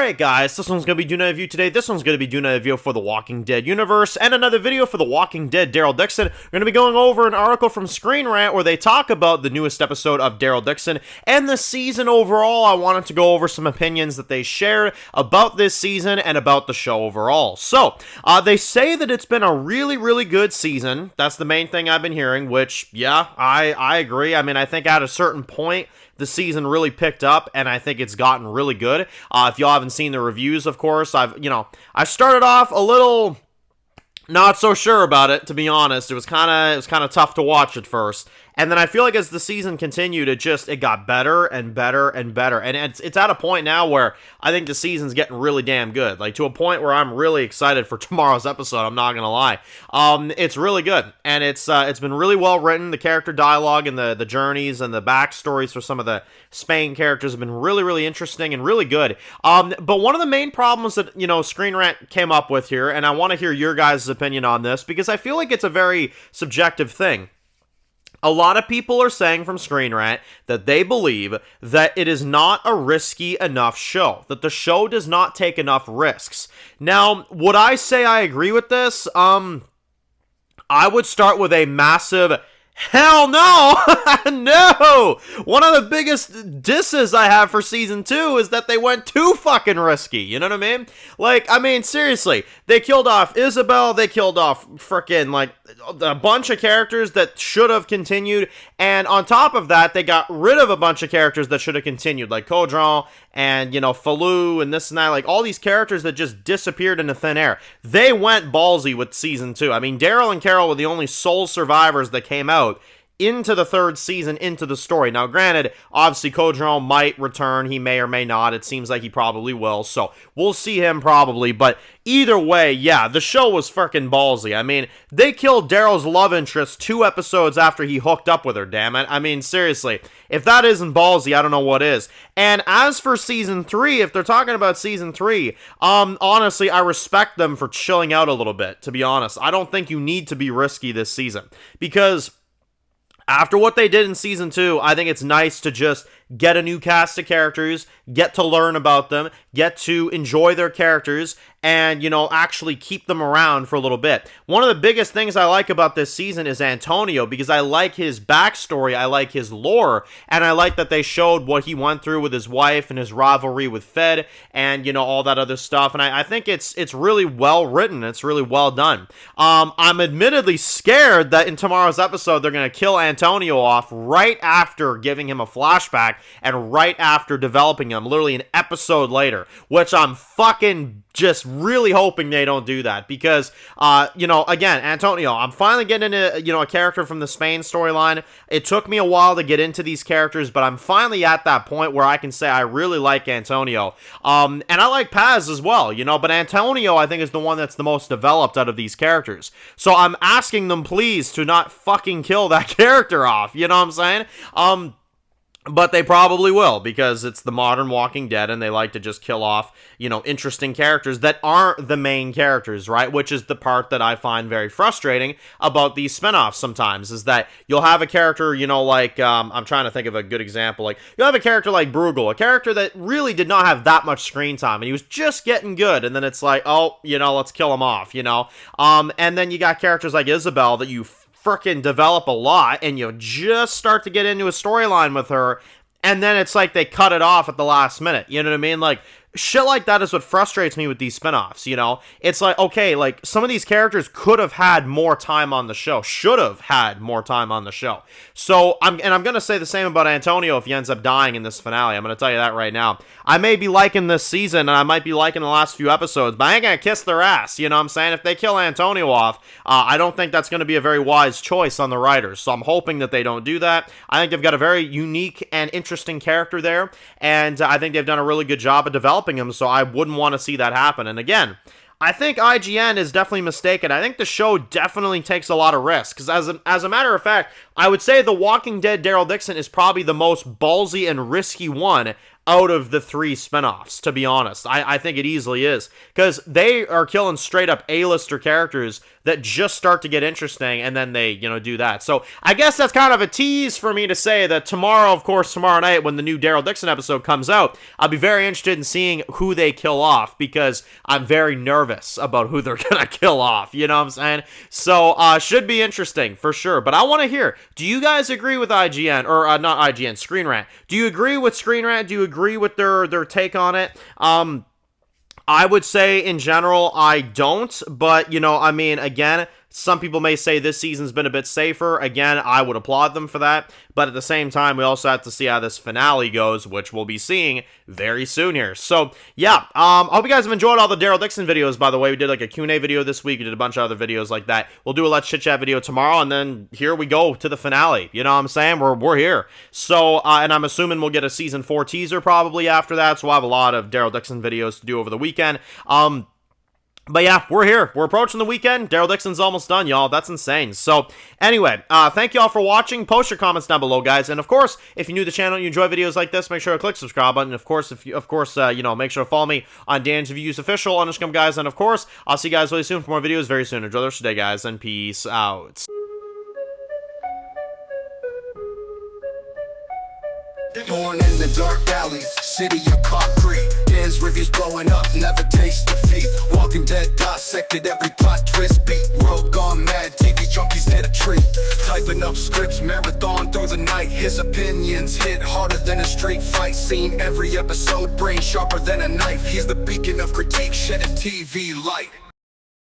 Alright guys, this one's going to be doing a review today. This one's going to be doing a review for the Walking Dead universe and another video for the Walking Dead Daryl Dixon. We're going to be going over an article from Screen Rant where they talk about the newest episode of Daryl Dixon and the season overall. I wanted to go over some opinions that they shared about this season and about the show overall. So, they say that it's been a really good season. That's the main thing I've been hearing, which, yeah, I agree. I mean, I think at a certain point, the season really picked up, and I think it's gotten really good. If y'all haven't seen the reviews, of course, I started off a little not so sure about it, to be honest. It was kind of tough to watch at first. And then I feel like as the season continued, it got better and better and better. And it's at a point now where I think the season's getting really damn good. Like, to a point where I'm really excited for tomorrow's episode, I'm not gonna lie. It's really good. And it's been really well written. The character dialogue and the journeys and the backstories for some of the Spain characters have been really interesting and really good. But one of the main problems that, Screen Rant came up with here, and I want to hear your guys' opinion on this, because I feel like it's a very subjective thing. A lot of people are saying from Screen Rant that they believe that it is not a risky enough show, that the show does not take enough risks. Now, would I say I agree with this? I would start with a massive hell no! No! One of the biggest disses I have for season 2 is that they went too fucking risky, you know what I mean? Like, I mean, seriously, they killed off Isabel, they killed off frickin', like, a bunch of characters that should have continued, and on top of that, they got rid of a bunch of characters that should have continued, like Codron and, Falou and this and that, like, all these characters that just disappeared into thin air. They went ballsy with season 2. I mean, Daryl and Carol were the only sole survivors that came out into the third season, into the story. Now, granted, obviously, Codron might return. He may or may not. It seems like he probably will, so we'll see him probably. But either way, yeah, the show was freaking ballsy. I mean, they killed Daryl's love interest 2 episodes after he hooked up with her, damn it. I mean, seriously, if that isn't ballsy, I don't know what is. And as for season 3, if they're talking about season 3, honestly, I respect them for chilling out a little bit, to be honest. I don't think you need to be risky this season, because after what they did in season 2, I think it's nice to just get a new cast of characters, get to learn about them, get to enjoy their characters, and, actually keep them around for a little bit. One of the biggest things I like about this season is Antonio, because I like his backstory, I like his lore, and I like that they showed what he went through with his wife and his rivalry with Fed, and, all that other stuff, and I think it's really well written, it's really well done. I'm admittedly scared that in tomorrow's episode, they're going to kill Antonio off right after giving him a flashback, and right after developing him, literally an episode later, which I'm fucking just really hoping they don't do that, because, again, Antonio, I'm finally getting into, a character from the Spain storyline. It took me a while to get into these characters, but I'm finally at that point where I can say I really like Antonio, and I like Paz as well, but Antonio, I think, is the one that's the most developed out of these characters, so I'm asking them, please, to not fucking kill that character off, you know what I'm saying? But they probably will, because it's the modern Walking Dead, and they like to just kill off, interesting characters that aren't the main characters, right? Which is the part that I find very frustrating about these spinoffs sometimes, is that you'll have a character, like, I'm trying to think of a good example, like, you'll have a character like Bruegel, a character that really did not have that much screen time, and he was just getting good, and then it's like, oh, let's kill him off, and then you got characters like Isabel that you frickin' develop a lot, and you just start to get into a storyline with her, and then it's like they cut it off at the last minute, you know what I mean? Like, shit like that is what frustrates me with these spinoffs, It's like, okay, like, some of these characters could have had more time on the show, should have had more time on the show. So, I'm gonna say the same about Antonio if he ends up dying in this finale. I'm gonna tell you that right now. I may be liking this season, and I might be liking the last few episodes, but I ain't gonna kiss their ass, you know what I'm saying? If they kill Antonio off, I don't think that's gonna be a very wise choice on the writers, so I'm hoping that they don't do that. I think they've got a very unique and interesting character there, and I think they've done a really good job of developing him, so I wouldn't want to see that happen. And again, I think IGN is definitely mistaken. I think the show definitely takes a lot of risks, because as a matter of fact, I would say The Walking Dead Daryl Dixon is probably the most ballsy and risky one out of the 3 spinoffs, to be honest. I think it easily is, because they are killing straight up A-lister characters that just start to get interesting, and then they, do that. So I guess that's kind of a tease for me to say that tomorrow, of course, tomorrow night when the new Daryl Dixon episode comes out, I'll be very interested in seeing who they kill off, because I'm very nervous about who they're gonna kill off, you know what I'm saying? So, should be interesting, for sure. But I want to hear, do you guys agree with IGN, or not IGN, Screen Rant? Do you agree with Screen Rant? Do you agree with their take on it? I would say, in general, I don't, but, again, some people may say this season's been a bit safer. Again, I would applaud them for that, but at the same time, we also have to see how this finale goes, which we'll be seeing very soon here. So, yeah, I hope you guys have enjoyed all the Daryl Dixon videos, by the way. We did, like, a Q&A video this week. We did a bunch of other videos like that. We'll do a Let's Chit Chat video tomorrow, and then here we go to the finale. You know what I'm saying? We're here. So, and I'm assuming we'll get a Season 4 teaser probably after that, so we'll have a lot of Daryl Dixon videos to do over the weekend. But yeah, we're here. We're approaching the weekend. Daryl Dixon's almost done, y'all. That's insane. So, anyway, thank y'all for watching. Post your comments down below, guys. And of course, if you're new to the channel and you enjoy videos like this, make sure to click the subscribe button. Of course, make sure to follow me on Dan's Reviews Official on Instagram, guys. And of course, I'll see you guys really soon for more videos very soon. Enjoy the rest of the day, guys, and peace out. Born in the dark alleys, city of concrete. Dan's reviews blowing up, never taste defeat. Walking Dead dissected every plot twist beat. World gone mad, TV junkies hit a treat. Typing up scripts, marathon through the night. His opinions hit harder than a street fight scene. Every episode, brain sharper than a knife. He's the beacon of critique, shedding TV light.